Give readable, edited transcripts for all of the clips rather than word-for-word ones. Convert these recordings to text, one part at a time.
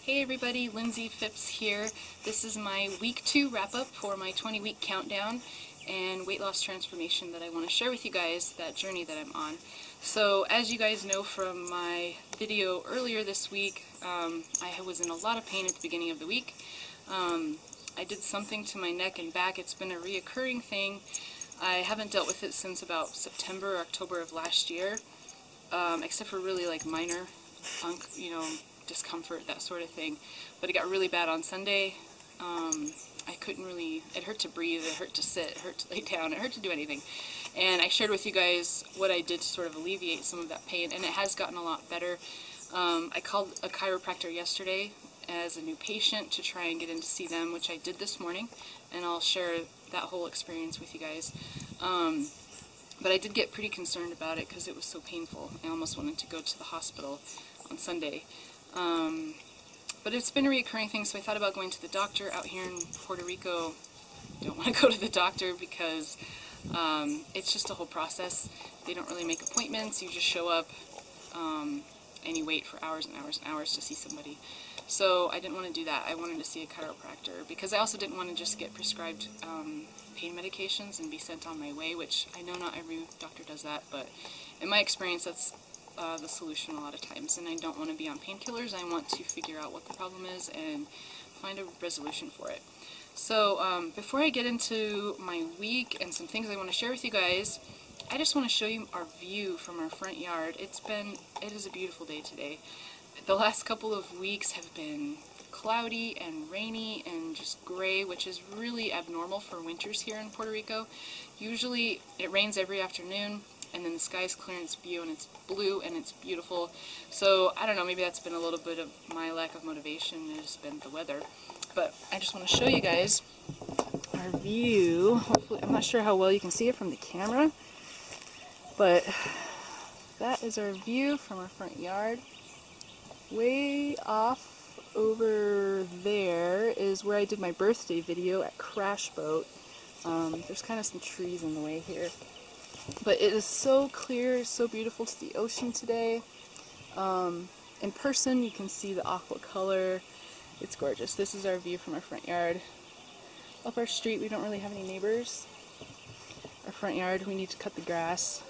Hey everybody, Lindsay Phipps here. This is my week 2 wrap-up for my 20-week countdown and weight loss transformation that I want to share with you guys, that journey that I'm on. So as you guys know from my video earlier this week, I was in a lot of pain at the beginning of the week. I did something to my neck and back. It's been a reoccurring thing. I haven't dealt with it since about September or October of last year, except for really like minor discomfort, that sort of thing. But it got really bad on Sunday. I couldn't really, it hurt to breathe, it hurt to sit, it hurt to lay down, it hurt to do anything. And I shared with you guys what I did to sort of alleviate some of that pain, and it has gotten a lot better. I called a chiropractor yesterday as a new patient to try and get in to see them, which I did this morning, and I'll share that whole experience with you guys. But I did get pretty concerned about it because it was so painful. I almost wanted to go to the hospital on Sunday. But it's been a recurring thing, so I thought about going to the doctor. Out here in Puerto Rico, I don't want to go to the doctor because it's just a whole process. They don't really make appointments. You just show up and you wait for hours and hours and hours to see somebody. So I didn't want to do that. I wanted to see a chiropractor because I also didn't want to just get prescribed pain medications and be sent on my way, which I know not every doctor does that, but in my experience that's the solution a lot of times, and I don't want to be on painkillers. I want to figure out what the problem is and find a resolution for it. So before I get into my week and some things I want to share with you guys, I just want to show you our view from our front yard. It is a beautiful day today. The last couple of weeks have been cloudy and rainy and just gray, which is really abnormal for winters here in Puerto Rico. Usually it rains every afternoon, and then the sky's clear and it's blue and it's beautiful. So I don't know, maybe that's been a little bit of my lack of motivation. It's been the weather. But I just want to show you guys our view. Hopefully, I'm not sure how well you can see it from the camera, but that is our view from our front yard. Way off over there is where I did my birthday video at Crash Boat. There's kind of some trees in the way here. But it is so clear, so beautiful to the ocean today. In person, you can see the aqua color. It's gorgeous. This is our view from our front yard. Up our street, we don't really have any neighbors. Our front yard, we need to cut the grass.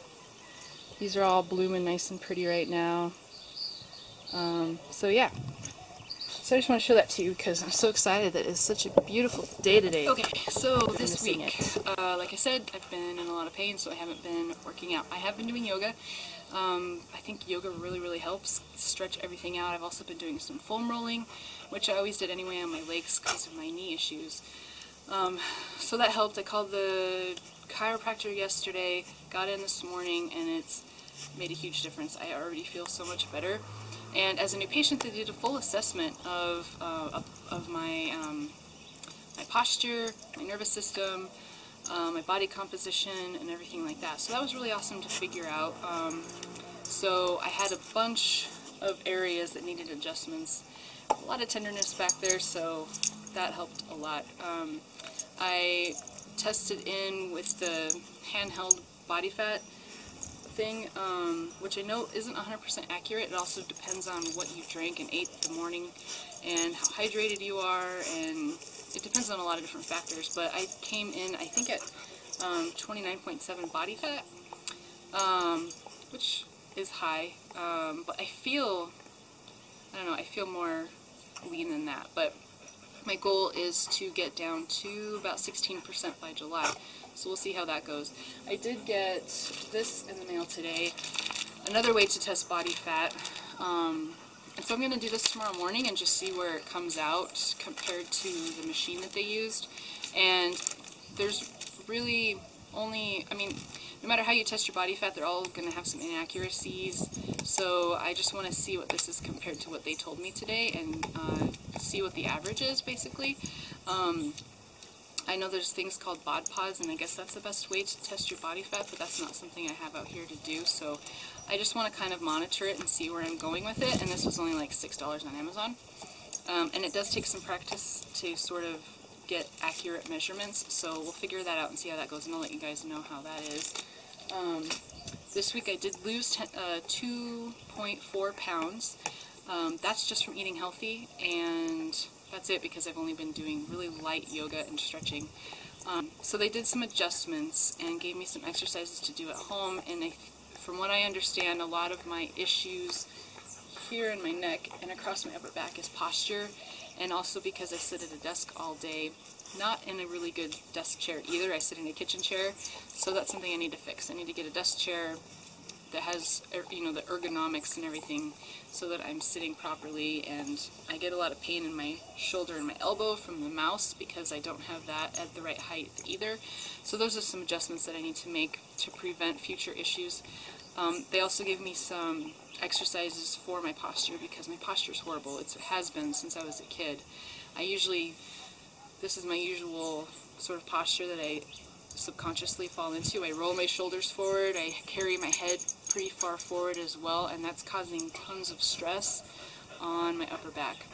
These are all blooming nice and pretty right now. So yeah. So I just want to show that to you because I'm so excited that it's such a beautiful day today. Okay, so this week, like I said, I've been in a lot of pain, so I haven't been working out. I have been doing yoga. I think yoga really helps stretch everything out. I've also been doing some foam rolling, which I always did anyway on my legs because of my knee issues. So that helped. I called the chiropractor yesterday, got in this morning, and it's made a huge difference. I already feel so much better. And as a new patient, they did a full assessment of my my posture, my nervous system, my body composition, and everything like that. So that was really awesome to figure out. So I had a bunch of areas that needed adjustments, a lot of tenderness back there, so that helped a lot. I tested in with the handheld body fat thing, which I know isn't 100% accurate. It also depends on what you drank and ate the morning and how hydrated you are, and it depends on a lot of different factors. But I came in, I think, at 29.7 body fat, which is high, but I feel more lean than that. But my goal is to get down to about 16% by July. So we'll see how that goes. I did get this in the mail today, another way to test body fat. And so I'm going to do this tomorrow morning and just see where it comes out compared to the machine that they used. And there's really only, no matter how you test your body fat, they're all going to have some inaccuracies. So I just want to see what this is compared to what they told me today and see what the average is, basically. I know there's things called bod pods, and I guess that's the best way to test your body fat, but that's not something I have out here to do, so I just want to kind of monitor it and see where I'm going with it, and this was only like $6 on Amazon. And it does take some practice to sort of get accurate measurements, so we'll figure that out and see how that goes, and I'll let you guys know how that is. This week I did lose 2.4 pounds. That's just from eating healthy, and that's it because I've only been doing really light yoga and stretching. So they did some adjustments and gave me some exercises to do at home, and from what I understand, a lot of my issues here in my neck and across my upper back is posture, and also because I sit at a desk all day, not in a really good desk chair either. I sit in a kitchen chair, so that's something I need to fix. I need to get a desk chair that has, you know, the ergonomics and everything so that I'm sitting properly, and I get a lot of pain in my shoulder and my elbow from the mouse because I don't have that at the right height either. So those are some adjustments that I need to make to prevent future issues. They also gave me some exercises for my posture because my posture is horrible. It has been since I was a kid. This is my usual sort of posture that I subconsciously fall into. I roll my shoulders forward, I carry my head pretty far forward as well, and that's causing tons of stress on my upper back.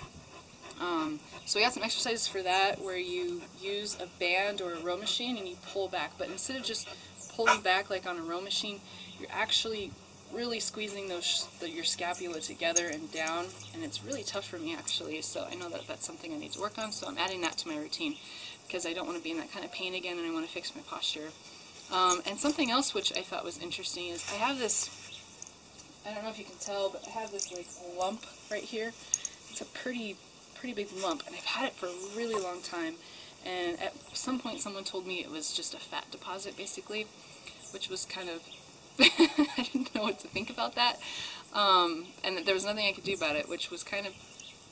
So we got some exercises for that where you use a band or a row machine and you pull back, but instead of just pulling back like on a row machine, you're actually really squeezing your scapula together and down, and it's really tough for me actually, so I know that that's something I need to work on, so I'm adding that to my routine because I don't want to be in that kind of pain again, and I want to fix my posture. And something else which I thought was interesting is I have this, I don't know if you can tell, but I have this like lump right here. It's a pretty big lump, and I've had it for a really long time, and at some point someone told me it was just a fat deposit basically, which was kind of I didn't know what to think about that, and that there was nothing I could do about it, which was kind of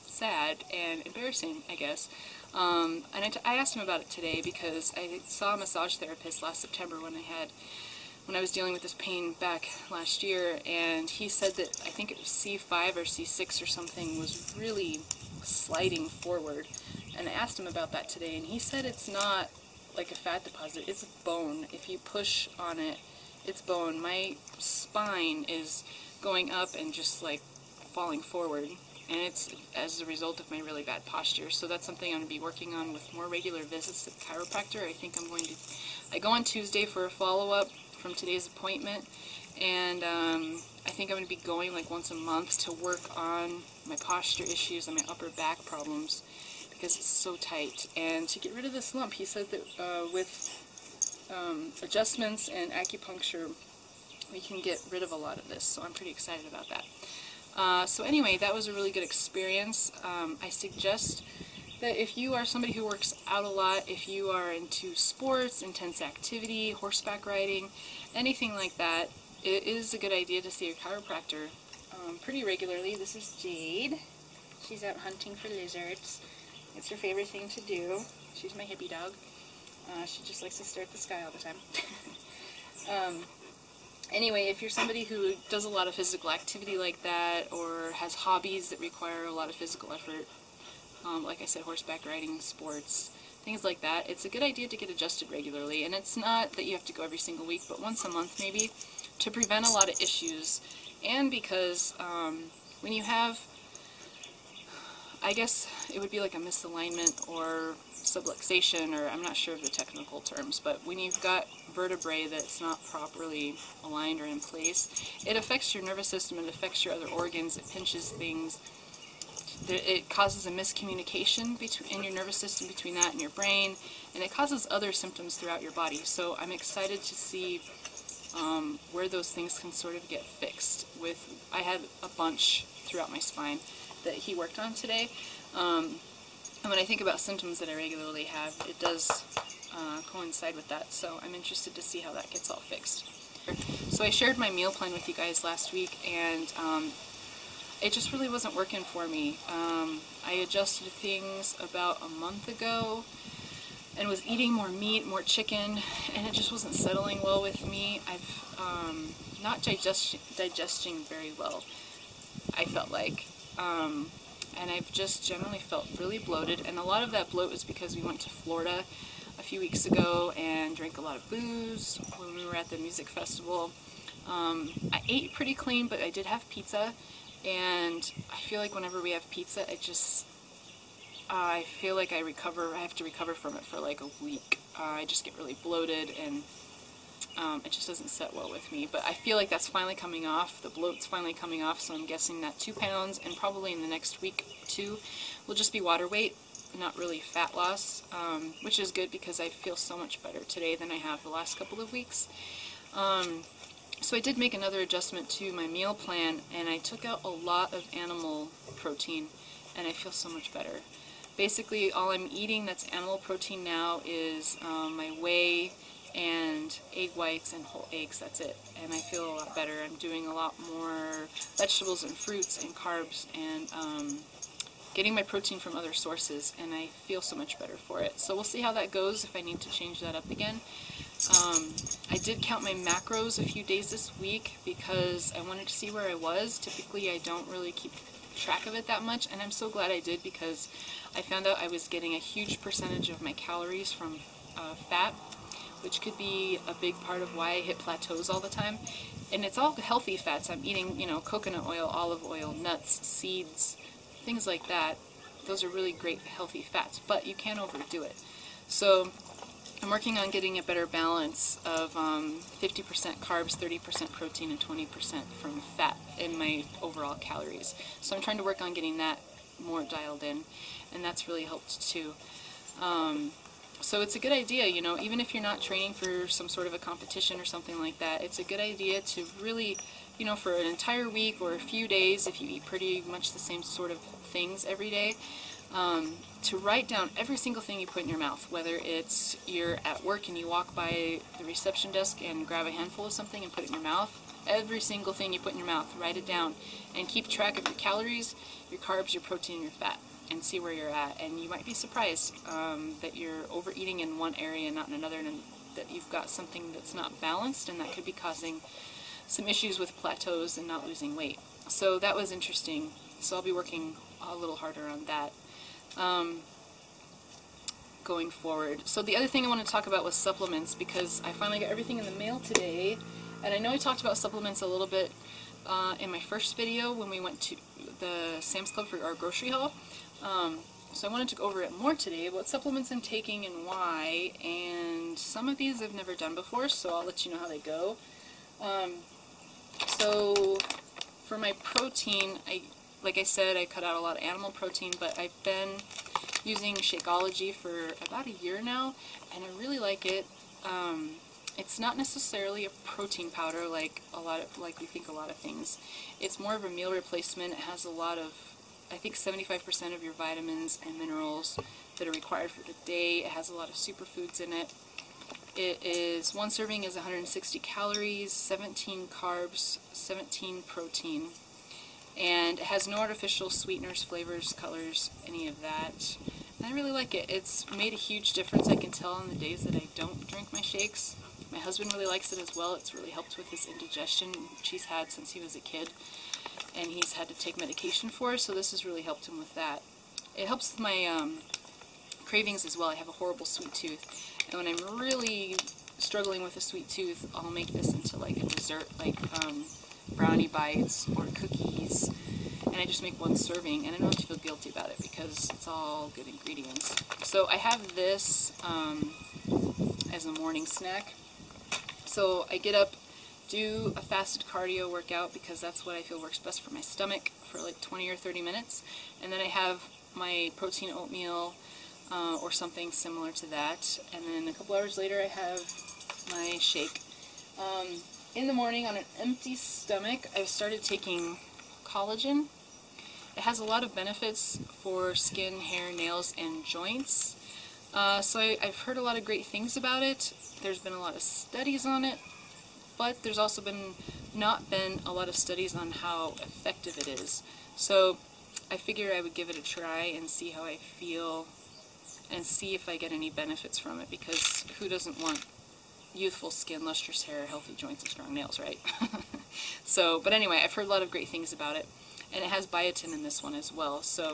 sad and embarrassing, I guess. And I asked him about it today because I saw a massage therapist last September when I was dealing with this pain back last year, and he said that I think it was C5 or C6 or something was really sliding forward, and I asked him about that today, and he said it's not like a fat deposit, it's bone. If you push on it, it's bone. My spine is going up and just like falling forward, and it's as a result of my really bad posture. So that's something I'm going to be working on with more regular visits to the chiropractor. I go on Tuesday for a follow-up from today's appointment, and I think I'm going to be going like once a month to work on my posture issues and my upper back problems because it's so tight. And to get rid of this lump, he said that with adjustments and acupuncture we can get rid of a lot of this, so I'm pretty excited about that. So anyway, that was a really good experience. I suggest that if you are somebody who works out a lot, if you are into sports, intense activity, horseback riding, anything like that, it is a good idea to see a chiropractor pretty regularly. This is Jade. She's out hunting for lizards. It's her favorite thing to do. She's my hippie dog. She just likes to stare at the sky all the time. Anyway, if you're somebody who does a lot of physical activity like that, or has hobbies that require a lot of physical effort, like I said, horseback riding, sports, things like that, it's a good idea to get adjusted regularly. And it's not that you have to go every single week, but once a month maybe, to prevent a lot of issues. And because when you have, I guess it would be like a misalignment or subluxation, or I'm not sure of the technical terms, but when you've got vertebrae that's not properly aligned or in place, it affects your nervous system, it affects your other organs, it pinches things, it causes a miscommunication in your nervous system between that and your brain, and it causes other symptoms throughout your body. So I'm excited to see where those things can sort of get fixed. I had a bunch throughout my spine that he worked on today. And when I think about symptoms that I regularly have, it does coincide with that, so I'm interested to see how that gets all fixed. So I shared my meal plan with you guys last week, and it just really wasn't working for me. I adjusted things about a month ago and was eating more meat, more chicken, and it just wasn't settling well with me. I've not digesting very well, I felt like. And I've just generally felt really bloated, and a lot of that bloat was because we went to Florida a few weeks ago and drank a lot of booze when we were at the music festival. I ate pretty clean, but I did have pizza, and I feel like whenever we have pizza, I feel like I have to recover from it for like a week. I just get really bloated, and It just doesn't set well with me, but I feel like that's finally coming off. The bloat's finally coming off, so I'm guessing that 2 pounds, and probably in the next week or 2, will just be water weight, not really fat loss, which is good because I feel so much better today than I have the last couple of weeks. So I did make another adjustment to my meal plan, and I took out a lot of animal protein, and I feel so much better. Basically, all I'm eating that's animal protein now is my whey and egg whites and whole eggs. That's it, and I feel a lot better. I'm doing a lot more vegetables and fruits and carbs, and getting my protein from other sources, and I feel so much better for it. So we'll see how that goes, if I need to change that up again. I did count my macros a few days this week because I wanted to see where I was. Typically I don't really keep track of it that much, and I'm so glad I did because I found out I was getting a huge percentage of my calories from fat, which could be a big part of why I hit plateaus all the time. And it's all healthy fats. I'm eating, you know, coconut oil, olive oil, nuts, seeds, things like that. Those are really great healthy fats, but you can't overdo it. So I'm working on getting a better balance of 50% carbs, 30% protein, and 20% from fat in my overall calories. So I'm trying to work on getting that more dialed in, and that's really helped too. So it's a good idea, you know, even if you're not training for some sort of a competition or something like that, it's a good idea to really, you know, for an entire week or a few days, if you eat pretty much the same sort of things every day, to write down every single thing you put in your mouth, whether it's you're at work and you walk by the reception desk and grab a handful of something and put it in your mouth. Every single thing you put in your mouth, write it down, and keep track of your calories, your carbs, your protein, your fat, and see where you're at. And you might be surprised that you're overeating in one area and not in another, and that you've got something that's not balanced, and that could be causing some issues with plateaus and not losing weight. So that was interesting. So I'll be working a little harder on that going forward. So the other thing I want to talk about was supplements, because I finally got everything in the mail today, and I know I talked about supplements a little bit in my first video when we went to the Sam's Club for our grocery haul. So I wanted to go over it more today, what supplements I'm taking and why, and some of these I've never done before, so I'll let you know how they go. So for my protein, like I said, I cut out a lot of animal protein, but I've been using Shakeology for about a year now, and I really like it. It's not necessarily a protein powder like we think a lot of things. It's more of a meal replacement. It has a lot of, I think 75% of your vitamins and minerals that are required for the day. It has a lot of superfoods in it. One serving is 160 calories, 17 carbs, 17 protein. And it has no artificial sweeteners, flavors, colors, any of that. And I really like it. It's made a huge difference. I can tell on the days that I don't drink my shakes. My husband really likes it as well. It's really helped with his indigestion, which he's had since he was a kid. And he's had to take medication for, so this has really helped him with that. It helps with my cravings as well. I have a horrible sweet tooth. And when I'm really struggling with a sweet tooth, I'll make this into like a dessert, like brownie bites or cookies, and I just make one serving, and I don't have to feel guilty about it because it's all good ingredients. So I have this as a morning snack. So I get up, do a fasted cardio workout because that's what I feel works best for my stomach for like 20 or 30 minutes, and then I have my protein oatmeal or something similar to that, and then a couple hours later I have my shake. In the morning, on an empty stomach, I've started taking collagen. It has a lot of benefits for skin, hair, nails, and joints. So I've heard a lot of great things about it. There's been a lot of studies on it, but there's also not been a lot of studies on how effective it is. So I figured I would give it a try and see how I feel and see if I get any benefits from it, because who doesn't want youthful skin, lustrous hair, healthy joints, and strong nails, right? So, but anyway, I've heard a lot of great things about it, and it has biotin in this one as well. So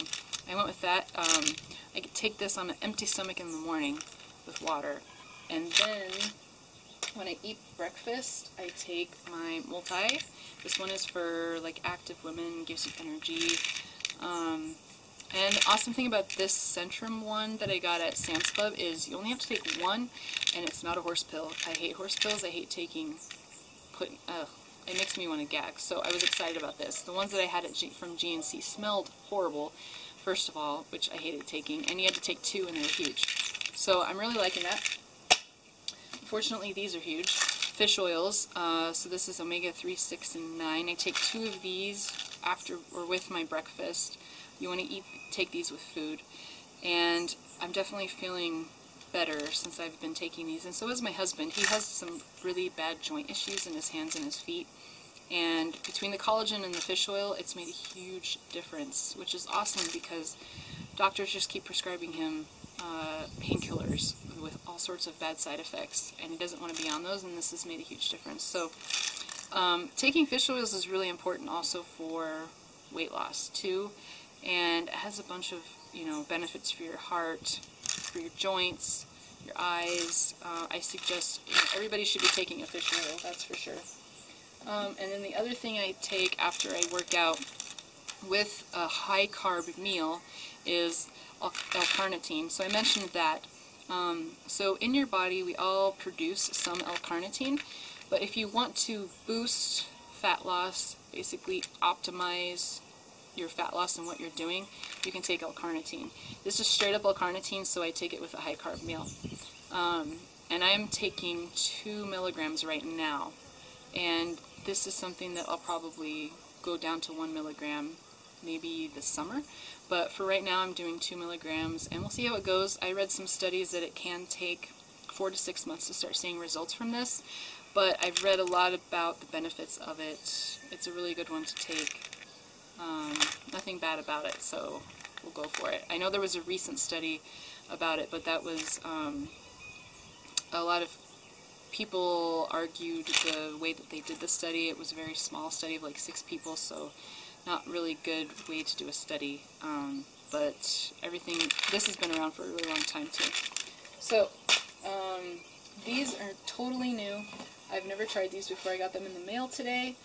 I went with that. I could take this on an empty stomach in the morning with water, and then when I eat breakfast, I take my multi. This one is for like active women, gives you energy. And the awesome thing about this Centrum one that I got at Sam's Club is you only have to take one, and it's not a horse pill. I hate horse pills. I hate taking, it makes me want to gag. So I was excited about this. The ones that I had from GNC smelled horrible, first of all, which I hated taking, and you had to take two and they were huge. So I'm really liking that. Unfortunately, these are huge. Fish oils, so this is omega-3, 6, and 9. I take 2 of these after or with my breakfast. You want to take these with food. And I'm definitely feeling better since I've been taking these, and so is my husband. He has some really bad joint issues in his hands and his feet, and between the collagen and the fish oil, it's made a huge difference, which is awesome because doctors just keep prescribing him painkillers with all sorts of bad side effects, and he doesn't want to be on those, and this has made a huge difference. So taking fish oils is really important also for weight loss too, and it has a bunch of, you know, benefits for your heart, for your joints, your eyes. I suggest, you know, everybody should be taking a fish oil, that's for sure. And then the other thing I take after I work out with a high carb meal is L-carnitine. So I mentioned that. So in your body we all produce some L-carnitine, but if you want to boost fat loss, basically optimize your fat loss and what you're doing, you can take L-carnitine. This is straight up L-carnitine, so I take it with a high carb meal. And I am taking 2 milligrams right now, and this is something that I'll probably go down to 1 milligram maybe this summer, but for right now I'm doing 2 milligrams, and we'll see how it goes. I read some studies that it can take 4 to 6 months to start seeing results from this, but I've read a lot about the benefits of it. It's a really good one to take. Nothing bad about it, so we'll go for it. I know there was a recent study about it, but that was a lot of people argued the way that they did the study. It was a very small study of like 6 people, so not really good way to do a study. But everything, this has been around for a really long time too. So these are totally new. I've never tried these before. I got them in the mail today.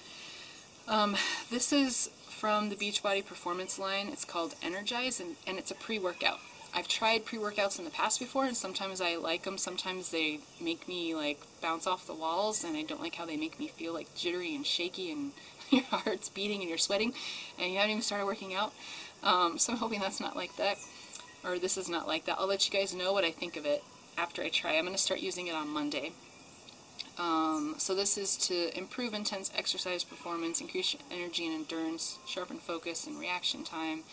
This is from the Beachbody Performance line. It's called Energize, and it's a pre-workout. I've tried pre-workouts in the past before, and sometimes I like them. Sometimes they make me like bounce off the walls, and I don't like how they make me feel like jittery and shaky, and your heart's beating and you're sweating, and you haven't even started working out. So I'm hoping that's not like that, or this is not like that. I'll let you guys know what I think of it after I try. I'm going to start using it on Monday. So this is to improve intense exercise performance, increase energy and endurance, sharpen focus and reaction time.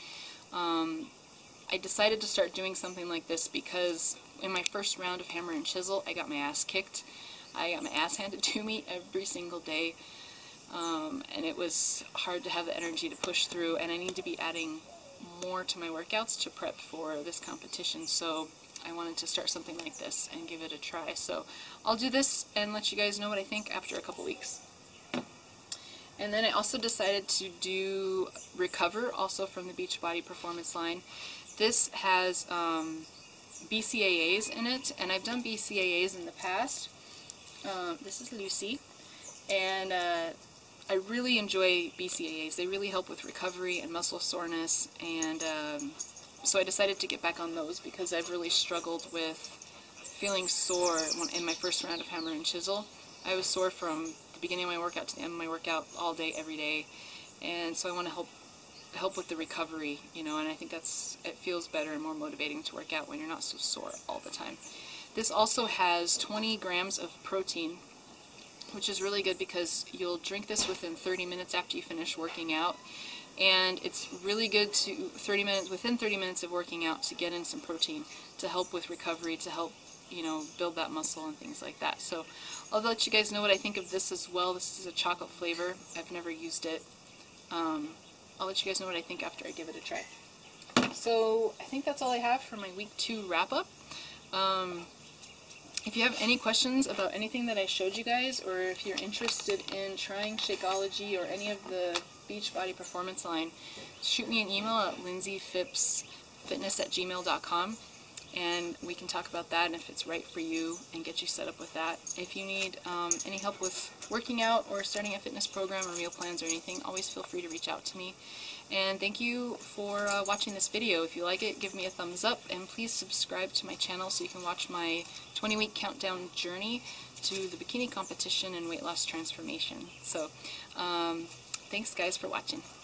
I decided to start doing something like this because in my first round of hammer and chisel, I got my ass kicked. I got my ass handed to me every single day, and it was hard to have the energy to push through, and I need to be adding more to my workouts to prep for this competition, so I wanted to start something like this and give it a try. So I'll do this and let you guys know what I think after a couple weeks. And then I also decided to do Recover, also from the Beachbody Performance line. This has BCAAs in it, and I've done BCAAs in the past. This is Lucy, and I really enjoy BCAAs. They really help with recovery and muscle soreness, and so I decided to get back on those because I've really struggled with feeling sore in my first round of hammer and chisel. I was sore from the beginning of my workout to the end of my workout all day, every day, and so I want to help with the recovery, you know, and I think it feels better and more motivating to work out when you're not so sore all the time. This also has 20 grams of protein, which is really good because you'll drink this within 30 minutes after you finish working out. And it's really good to within 30 minutes of working out to get in some protein to help with recovery, to help, you know, build that muscle and things like that. So I'll let you guys know what I think of this as well. This is a chocolate flavor. I've never used it. I'll let you guys know what I think after I give it a try. So I think that's all I have for my week 2 wrap-up. If you have any questions about anything that I showed you guys, or if you're interested in trying Shakeology or any of the Beachbody Performance line, shoot me an email at lindseyphippsfitness@gmail.com. and we can talk about that and if it's right for you and get you set up with that. If you need any help with working out or starting a fitness program or meal plans or anything, always feel free to reach out to me. And thank you for watching this video. If you like it, give me a thumbs up, and please subscribe to my channel so you can watch my 20-week countdown journey to the bikini competition and weight loss transformation. So thanks guys for watching.